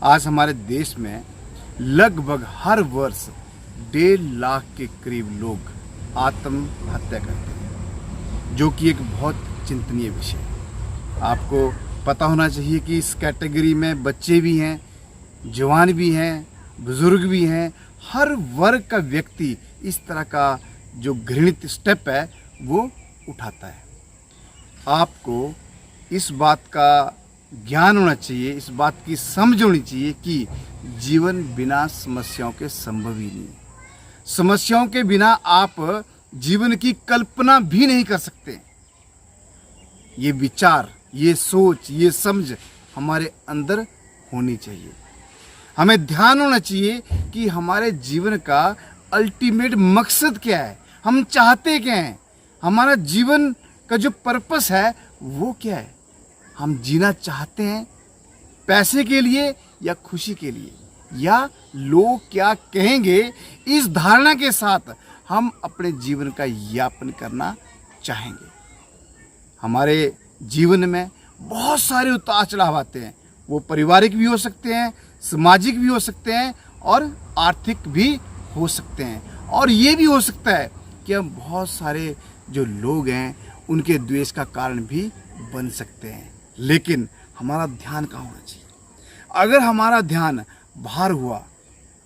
आज हमारे देश में लगभग हर वर्ष 1.5 लाख के करीब लोग आत्महत्या करते हैं, जो कि एक बहुत चिंतनीय विषय है। आपको पता होना चाहिए कि इस कैटेगरी में बच्चे भी हैं, जवान भी हैं, बुजुर्ग भी हैं। हर वर्ग का व्यक्ति इस तरह का जो घृणित स्टेप है वो उठाता है। आपको इस बात का ज्ञान होना चाहिए, इस बात की समझ होनी चाहिए कि जीवन बिना समस्याओं के संभव ही नहीं है। समस्याओं के बिना आप जीवन की कल्पना भी नहीं कर सकते। ये विचार, ये सोच, ये समझ हमारे अंदर होनी चाहिए। हमें ध्यान होना चाहिए कि हमारे जीवन का अल्टीमेट मकसद क्या है, हम चाहते क्या हैं, हमारा जीवन का जो पर्पस है वो क्या है। हम जीना चाहते हैं पैसे के लिए या खुशी के लिए, या लोग क्या कहेंगे इस धारणा के साथ हम अपने जीवन का यापन करना चाहेंगे। हमारे जीवन में बहुत सारे उतार चढ़ाव आते हैं। वो पारिवारिक भी हो सकते हैं, सामाजिक भी हो सकते हैं और आर्थिक भी हो सकते हैं। और ये भी हो सकता है कि हम बहुत सारे जो लोग हैं उनके द्वेष का कारण भी बन सकते हैं। लेकिन हमारा ध्यान कहाँ होना चाहिए? अगर हमारा ध्यान बाहर हुआ,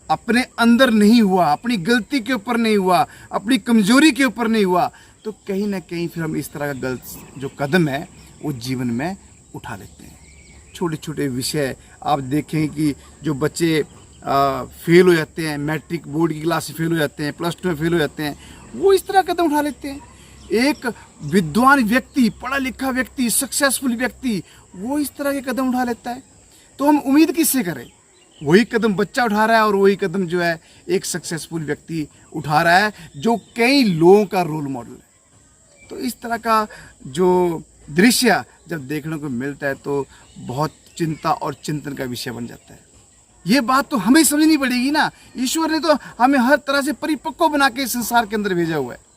अपने अंदर नहीं हुआ, अपनी गलती के ऊपर नहीं हुआ, अपनी कमजोरी के ऊपर नहीं हुआ, तो कहीं ना कहीं फिर हम इस तरह का गलत जो कदम है वो जीवन में उठा लेते हैं। छोटे छोटे विषय आप देखें कि जो बच्चे फेल हो जाते हैं, मैट्रिक बोर्ड की क्लास से फेल हो जाते हैं, +2 में फेल हो जाते हैं, वो इस तरह कदम उठा लेते हैं। एक विद्वान व्यक्ति, पढ़ा लिखा व्यक्ति, सक्सेसफुल व्यक्ति, वो इस तरह के कदम उठा लेता है। तो हम उम्मीद किससे करें? वही कदम बच्चा उठा रहा है और वही कदम जो है एक सक्सेसफुल व्यक्ति उठा रहा है जो कई लोगों का रोल मॉडल है। तो इस तरह का जो दृश्य जब देखने को मिलता है तो बहुत चिंता और चिंतन का विषय बन जाता है। ये बात तो हमें समझनी पड़ेगी ना। ईश्वर ने तो हमें हर तरह से परिपक्व बना के संसार के अंदर भेजा हुआ है।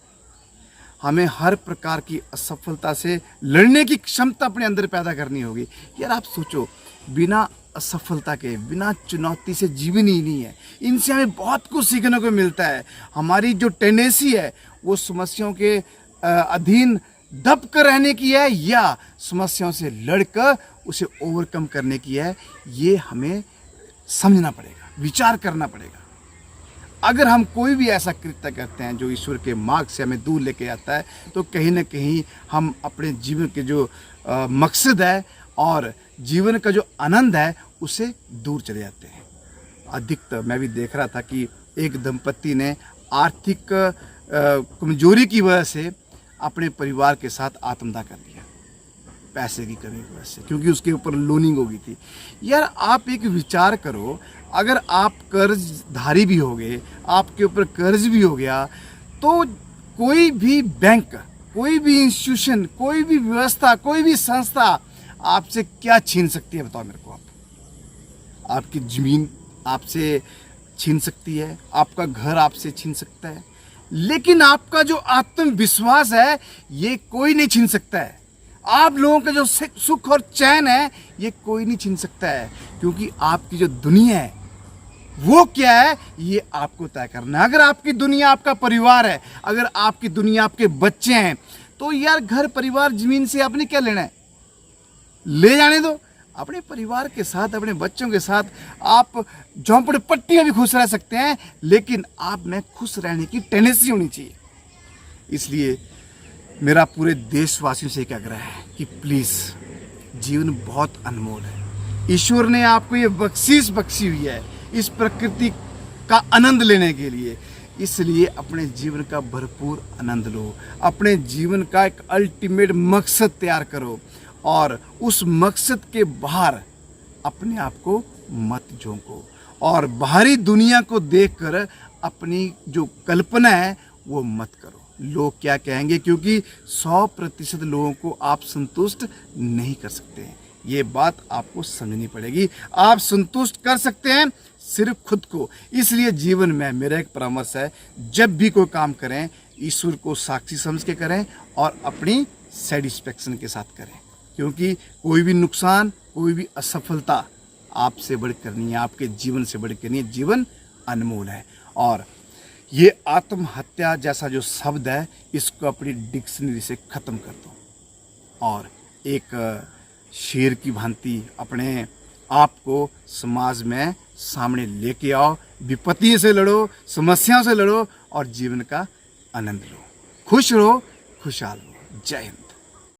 हमें हर प्रकार की असफलता से लड़ने की क्षमता अपने अंदर पैदा करनी होगी। यार आप सोचो, बिना असफलता के, बिना चुनौती से जीवन ही नहीं है। इनसे हमें बहुत कुछ सीखने को मिलता है। हमारी जो टेंडेंसी है वो समस्याओं के अधीन दब कर रहने की है या समस्याओं से लड़कर उसे ओवरकम करने की है, ये हमें समझना पड़ेगा, विचार करना पड़ेगा। अगर हम कोई भी ऐसा कृत्य करते हैं जो ईश्वर के मार्ग से हमें दूर लेके आता है, तो कहीं ना कहीं हम अपने जीवन के जो मकसद है और जीवन का जो आनंद है उससे दूर चले जाते हैं। अधिकतर मैं भी देख रहा था कि एक दंपति ने आर्थिक कमजोरी की वजह से अपने परिवार के साथ आत्मदाह कर लिया, पैसे की कमी की वजह से, क्योंकि उसके ऊपर लोनिंग हो गई थी। यार आप एक विचार करो, अगर आप कर्जधारी भी हो गए, आपके ऊपर कर्ज भी हो गया, तो कोई भी बैंक, कोई भी इंस्टीट्यूशन, कोई भी व्यवस्था, कोई भी संस्था आपसे क्या छीन सकती है? बताओ मेरे को। आप आपकी जमीन आपसे छीन सकती है, आपका घर आपसे छीन सकता है, लेकिन आपका जो आत्मविश्वास है ये कोई नहीं छीन सकता है। आप लोगों का जो सुख और चैन है ये कोई नहीं छीन सकता है, क्योंकि आपकी जो दुनिया है वो क्या है ये आपको तय करना है। अगर आपकी दुनिया आपका परिवार है, अगर आपकी दुनिया आपके बच्चे हैं, तो यार घर परिवार जमीन से आपने क्या लेना है? ले जाने दो। अपने परिवार के साथ, अपने बच्चों के साथ आप झोंपड़पट्टी में भी खुश रह सकते हैं, लेकिन आप में खुश रहने की टेंडेंसी होनी चाहिए। इसलिए मेरा पूरे देशवासियों से एक आग्रह है कि प्लीज़, जीवन बहुत अनमोल है। ईश्वर ने आपको ये बख्शीश बख्शी हुई है इस प्रकृति का आनंद लेने के लिए। इसलिए अपने जीवन का भरपूर आनंद लो, अपने जीवन का एक अल्टीमेट मकसद तैयार करो और उस मकसद के बाहर अपने आप को मत झोंको और बाहरी दुनिया को देखकर अपनी जो कल्पना है वो मत करो। लोग क्या कहेंगे, क्योंकि 100% लोगों को आप संतुष्ट नहीं कर सकते हैं। ये बात आपको समझनी पड़ेगी। आप संतुष्ट कर सकते हैं सिर्फ खुद को। इसलिए जीवन में मेरा एक परामर्श है, जब भी कोई काम करें ईश्वर को साक्षी समझ के करें और अपनी सेटिस्फेक्शन के साथ करें, क्योंकि कोई भी नुकसान, कोई भी असफलता आपसे बढ़कर नहीं है, आपके जीवन से बढ़कर नहीं है। जीवन अनमोल है। और ये आत्महत्या जैसा जो शब्द है, इसको अपनी डिक्शनरी से ख़त्म कर दो और एक शेर की भांति अपने आप को समाज में सामने लेके आओ। विपत्ति से लड़ो, समस्याओं से लड़ो और जीवन का आनंद लो। खुश रहो, खुशहाल रहो। जय हिंद।